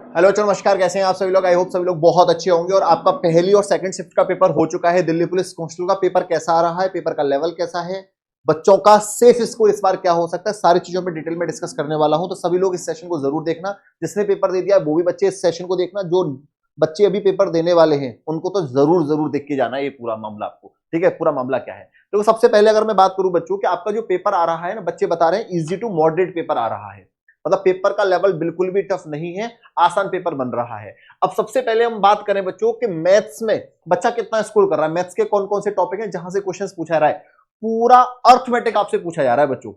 Hello चलो नमस्कार, कैसे हैं आप सभी लोग। आई होप सभी लोग बहुत अच्छे होंगे। और आपका पहली और सेकंड शिफ्ट का पेपर हो चुका है। दिल्ली पुलिस कांस्टेबल का पेपर कैसा आ रहा है, पेपर का लेवल कैसा है, बच्चों का सेफ स्कोर इस बार क्या हो सकता है, सारी चीजों पे डिटेल में डिस्कस करने वाला हूं। तो सभी लोग इस सेशन को जरूर देखना। जिसने पेपर दे दिया है वो भी बच्चे इस सेशन को देखना। जो बच्चे अभी पेपर देने वाले हैं उनको तो जरूर जरूर देख के जाना ये पूरा मामला आपको। ठीक है, पूरा मामला क्या है। तो सबसे पहले अगर मैं बात करूं बच्चों कि आपका जो पेपर आ रहा है ना, बच्चे बता रहे हैं इजी टू मॉडरेट पेपर आ रहा है। मतलब पेपर का लेवल बिल्कुल भी टफ नहीं है, आसान पेपर बन रहा है। अब सबसे पहले हम बात करें बच्चों कि मैथ्स में बच्चा कितना स्कोर कर रहा है। मैथ्स के कौन कौन से टॉपिक हैं जहां से क्वेश्चंस पूछा जा रहा है। पूरा अर्थमेटिक आपसे पूछा जा रहा है बच्चों।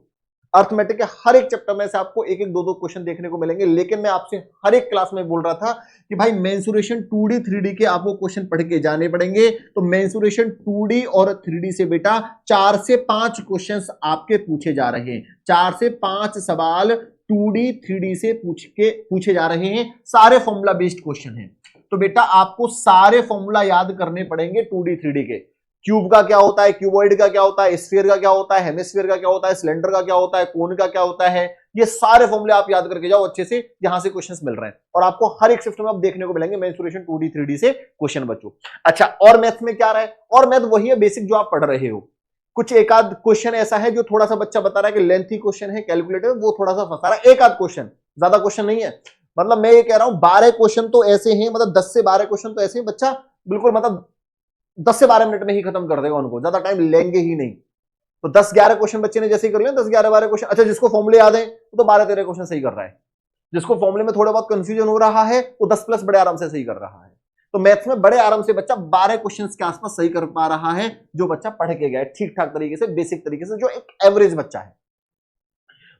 अर्थमेटिक के हर एक चैप्टर में से आपको एक एक दो दो क्वेश्चन देखने को मिलेंगे। लेकिन मैं आपसे हर एक क्लास में बोल रहा था कि भाई मेंसुरेशन 2D 3D के आपको क्वेश्चन पढ़ के जाने पड़ेंगे। तो मेंसुरेशन 2D और 3D से बेटा 4 से 5 क्वेश्चंस आपके पूछे जा रहे हैं। 4 से 5 सवाल 2D 3D से पूछे जा रहे हैं। सारे फॉर्मूला बेस्ड क्वेश्चन हैं। तो बेटा आपको सारे फॉर्मूला याद करने पड़ेंगे 2D 3D के। क्यूब का क्या होता है, क्यूबॉइड का क्या होता है, स्फीयर का क्या होता है, हेमिस्फीयर का क्या होता है, सिलेंडर का क्या होता है, कोन का क्या होता है। ये सारे फॉर्मूले आप याद करके जाओ अच्छे से, यहां से क्वेश्चंस मिल रहे हैं। और आपको हर एक शिफ्ट में अब देखने को मिलेंगे मेंसुरेशन 2D 3D से क्वेश्चन बच्चों। अच्छा, और मैथ में क्या रहा है, और मैथ वही है बेसिक जो आप पढ़ रहे हो। कुछ एक आध क्वेश्चन ऐसा है जो थोड़ा सा बच्चा बता रहा है कि लेंथी क्वेश्चन है, कैलकुलेटर वो थोड़ा सा फंसा रहा है। एक आध क्वेश्चन, ज्यादा क्वेश्चन नहीं है। मतलब मैं ये कह रहा हूं 12 क्वेश्चन तो ऐसे हैं, मतलब 10 से 12 क्वेश्चन तो ऐसे हैं बच्चा बिल्कुल मतलब 10 से 12 मिनट में ही खत्म कर देगा, उनको ज्यादा टाइम लेंगे ही नहीं। तो 10-11 क्वेश्चन बच्चे ने जैसे ही कर लिया, 10-11-12 क्वेश्चन। अच्छा, जिसको फॉर्मूले याद है तो 12-13 क्वेश्चन सही कर रहा है। जिसको फॉर्मूले में थोड़ा बहुत कंफ्यूजन हो रहा है वो 10 प्लस बड़े आराम से सही कर रहा है। तो मैथ्स में बड़े आराम से बच्चा 12 क्वेश्चन के आसपास सही कर पा रहा है, जो बच्चा पढ़ के गया ठीक ठाक तरीके से, बेसिक तरीके से, जो एक एवरेज बच्चा है।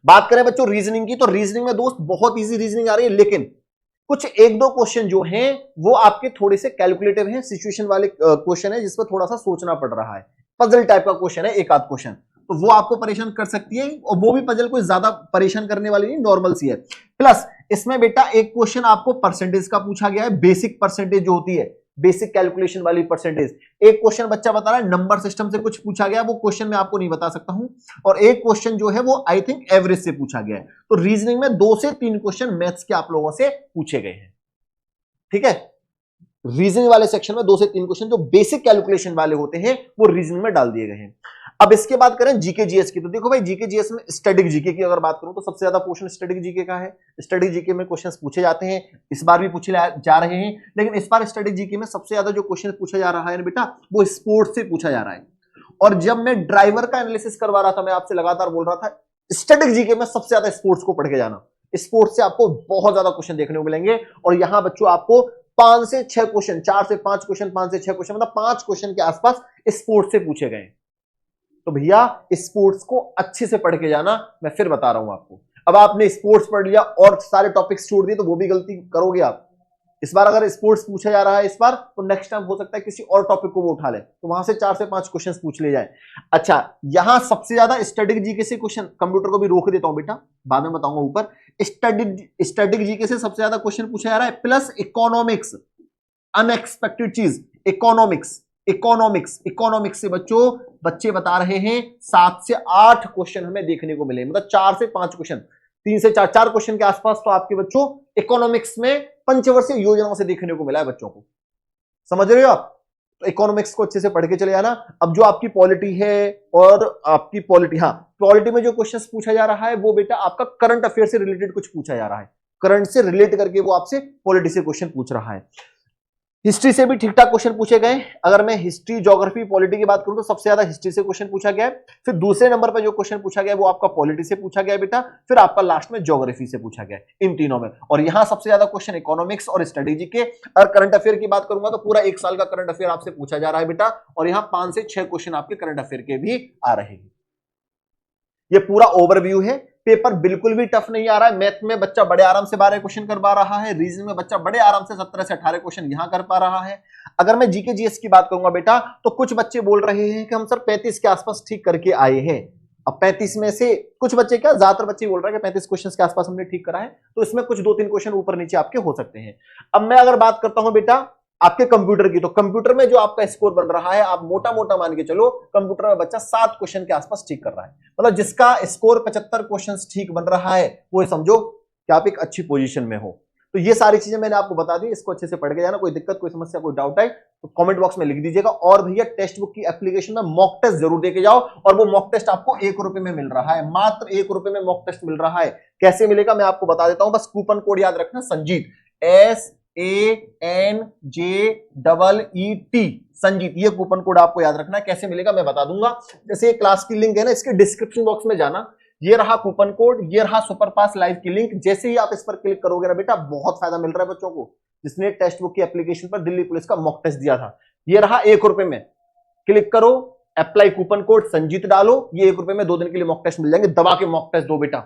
बात करें बच्चों रीजनिंग की, तो रीजनिंग में दोस्त बहुत इजी रीजनिंग आ रही है। लेकिन कुछ एक दो क्वेश्चन जो हैं वो आपके थोड़े से कैलकुलेटिव हैं, सिचुएशन वाले क्वेश्चन है जिसपर थोड़ा सा सोचना पड़ रहा है। पजल टाइप का क्वेश्चन है एक आध क्वेश्चन, तो वो आपको परेशान कर सकती है। और वो भी पजल कोई ज्यादा परेशान करने वाली नहीं, नॉर्मल सी है। प्लस इसमें बेटा एक क्वेश्चन आपको परसेंटेज का पूछा गया है, बेसिक परसेंटेज जो होती है, बेसिक कैलकुलेशन वाली परसेंटेज। एक क्वेश्चन बच्चा बता रहा है नंबर सिस्टम से कुछ पूछा गया, वो क्वेश्चन मैं आपको नहीं बता सकता हूं। और एक क्वेश्चन जो है वो आई थिंक एवरेज से पूछा गया है। तो रीजनिंग में 2 से 3 क्वेश्चन मैथ्स के आप लोगों से पूछे गए हैं। ठीक है, रीजनिंग वाले सेक्शन में 2 से 3 क्वेश्चन जो बेसिक कैलकुलेशन वाले होते हैं वो रीजनिंग में डाल दिए गए हैं। अब इसके बाद करें जीके जीएस की, तो देखो भाई जीके जीएस में स्टैटिक जीके की अगर बात करूं तो सबसे ज्यादा पोर्शन स्टैटिक जीके का है। स्टैटिक जीके में क्वेश्चंस पूछे जाते हैं, इस बार भी पूछे जा रहे हैं। लेकिन इस बार स्टैटिक जीके में सबसे ज्यादा जो क्वेश्चन पूछा जा रहा है ना बेटा, वो स्पोर्ट्स से पूछा जा रहा है। और जब मैं ड्राइवर का एनालिसिस करवा रहा था, मैं आपसे लगातार बोल रहा था स्टैटिक जीके में सबसे ज्यादा स्पोर्ट्स को पढ़ के जाना। स्पोर्ट्स से आपको बहुत ज्यादा क्वेश्चन देखने को मिलेंगे। और यहां बच्चों आपको 5 से 6 क्वेश्चन, 4 से 5 क्वेश्चन, 5 से 6 क्वेश्चन, मतलब 5 क्वेश्चन के आसपास स्पोर्ट्स से पूछे गए। तो भैया स्पोर्ट्स को अच्छे से पढ़ के जाना, मैं फिर बता रहा हूं आपको। अब आपने स्पोर्ट्स पढ़ लिया और सारे टॉपिक्स छोड़ दिए तो वो भी गलती करोगे आप। इस बार अगर स्पोर्ट्स पूछा जा रहा है इस बार, तो नेक्स्ट टाइम हो सकता है किसी और टॉपिक को वो उठा ले, तो वहां से 4 से 5 क्वेश्चंस पूछ ले जाए। अच्छा, यहां सबसे ज्यादा स्टैटिक जीके से क्वेश्चन, कंप्यूटर को भी रोक देता हूं बेटा, बाद में बताऊंगा ऊपर। स्टैटिक जीके से सबसे ज्यादा क्वेश्चन पूछा जा रहा है, प्लस इकोनॉमिक्स। अनएक्सपेक्टेड चीज इकोनॉमिक्स। इकोनॉमिक्स से बच्चे बता रहे हैं 7 से 8 क्वेश्चन हमें देखने को मिले, मतलब 4 से 5 क्वेश्चन, 3 से 4 क्वेश्चन के आसपास तो आपके बच्चों इकोनॉमिक्स में पंचवर्षीय योजनाओं से देखने को मिला है बच्चों को। समझ रहे हो आप? तो इकोनॉमिक्स को अच्छे से पढ़ के चले जाना। अब जो आपकी पॉलिटी है, और आपकी पॉलिटी, हाँ पॉलिटी में जो क्वेश्चन पूछा जा रहा है वो बेटा आपका करंट अफेयर से रिलेटेड कुछ पूछा जा रहा है। करंट से रिलेट करके वो आपसे पॉलिटी से क्वेश्चन पूछ रहा है। हिस्ट्री से भी ठीक ठाक क्वेश्चन पूछे गए। अगर मैं हिस्ट्री, ज्योग्राफी, पॉलिटी की बात करूं तो सबसे ज्यादा हिस्ट्री से क्वेश्चन पूछा गया है। फिर दूसरे नंबर पर जो क्वेश्चन पूछा गया है वो आपका पॉलिटी से पूछा गया है बेटा। फिर आपका लास्ट में ज्योग्राफी से पूछा गया है, इन तीनों में। और यहां सबसे ज्यादा क्वेश्चन इकोनॉमिक्स और स्ट्रेटेजी के। अगर करंट अफेयर की बात करूंगा तो पूरा 1 साल का करंट अफेयर आपसे पूछा जा रहा है बेटा। और यहां 5 से 6 क्वेश्चन आपके करंट अफेयर के भी आ रहे हैं। ये पूरा ओवरव्यू है। पेपर बिल्कुल भी टफ नहीं आ रहा है। मैथ में बच्चा बड़े आराम से 12 क्वेश्चन कर पा रहा है। रीजनिंग में बच्चा बड़े आराम से 17 से 18 क्वेश्चन यहां कर पा रहा है। अगर मैं जीके जीएस की बात करूंगा बेटा, तो कुछ बच्चे बोल रहे हैं कि हम सर 35 के आसपास ठीक करके आए हैं। अब 35 में से कुछ बच्चे, क्या ज्यादातर बच्चे बोल रहे हैं कि 35 क्वेश्चन के आसपास हमने ठीक करा है। तो इसमें कुछ 2-3 क्वेश्चन ऊपर नीचे आपके हो सकते हैं। अब मैं अगर बात करता हूं बेटा आपके कंप्यूटर की, तो कंप्यूटर में जो आपका स्कोर बन रहा है, आप मोटा मोटा मान के चलो कंप्यूटर में बच्चा 7 क्वेश्चन के आसपास ठीक कर रहा है। मतलब जिसका स्कोर 75 क्वेश्चन ठीक बन रहा है, वो समझो कि आप एक अच्छी पोजीशन में हो। तो ये सारी चीजें मैंने आपको बता दी, इसको अच्छे से पढ़ के जाना। कोई दिक्कत, कोई समस्या, कोई डाउट है तो कमेंट बॉक्स में लिख दीजिएगा। और भैया टेक्स्ट बुक की एप्लीकेशन में मॉक टेस्ट जरूर देके जाओ, और वो मॉक टेस्ट आपको ₹1 में मिल रहा है, मात्र ₹1 में मॉक टेस्ट मिल रहा है। कैसे मिलेगा मैं आपको बता देता हूं, बस कूपन कोड याद रखना, संजीत, SANJEET, संजीत, ये कूपन कोड आपको याद रखना है। कैसे मिलेगा मैं बता दूंगा। जैसे ये क्लास की लिंक है ना, इसके डिस्क्रिप्शन बॉक्स में जाना, ये रहा कूपन कोड, ये रहा सुपरफास्ट लाइव की लिंक। जैसे ही आप इस पर क्लिक करोगे ना बेटा, बहुत फायदा मिल रहा है बच्चों को जिसने टेक्स्ट बुक की एप्लीकेशन पर दिल्ली पुलिस का मॉक टेस्ट दिया था। ये रहा ₹1 में, क्लिक करो, अप्लाई कूपन कोड संजीत डालो, ये ₹1 में 2 दिन के लिए मॉक टेस्ट मिल जाएंगे। दबा के मॉक टेस्ट दो बेटा,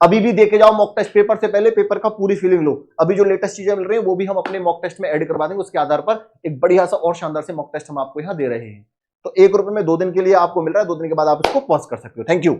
अभी भी देके जाओ मॉक टेस्ट। पेपर से पहले पेपर का पूरी फीलिंग लो। अभी जो लेटेस्ट चीजें मिल रही हैं वो भी हम अपने मॉक टेस्ट में ऐड करवा देंगे, उसके आधार पर एक बढ़िया सा और शानदार से मॉक टेस्ट हम आपको यहां दे रहे हैं। तो ₹1 में 2 दिन के लिए आपको मिल रहा है, 2 दिन के बाद आप इसको पॉज कर सकते हो। Thank you.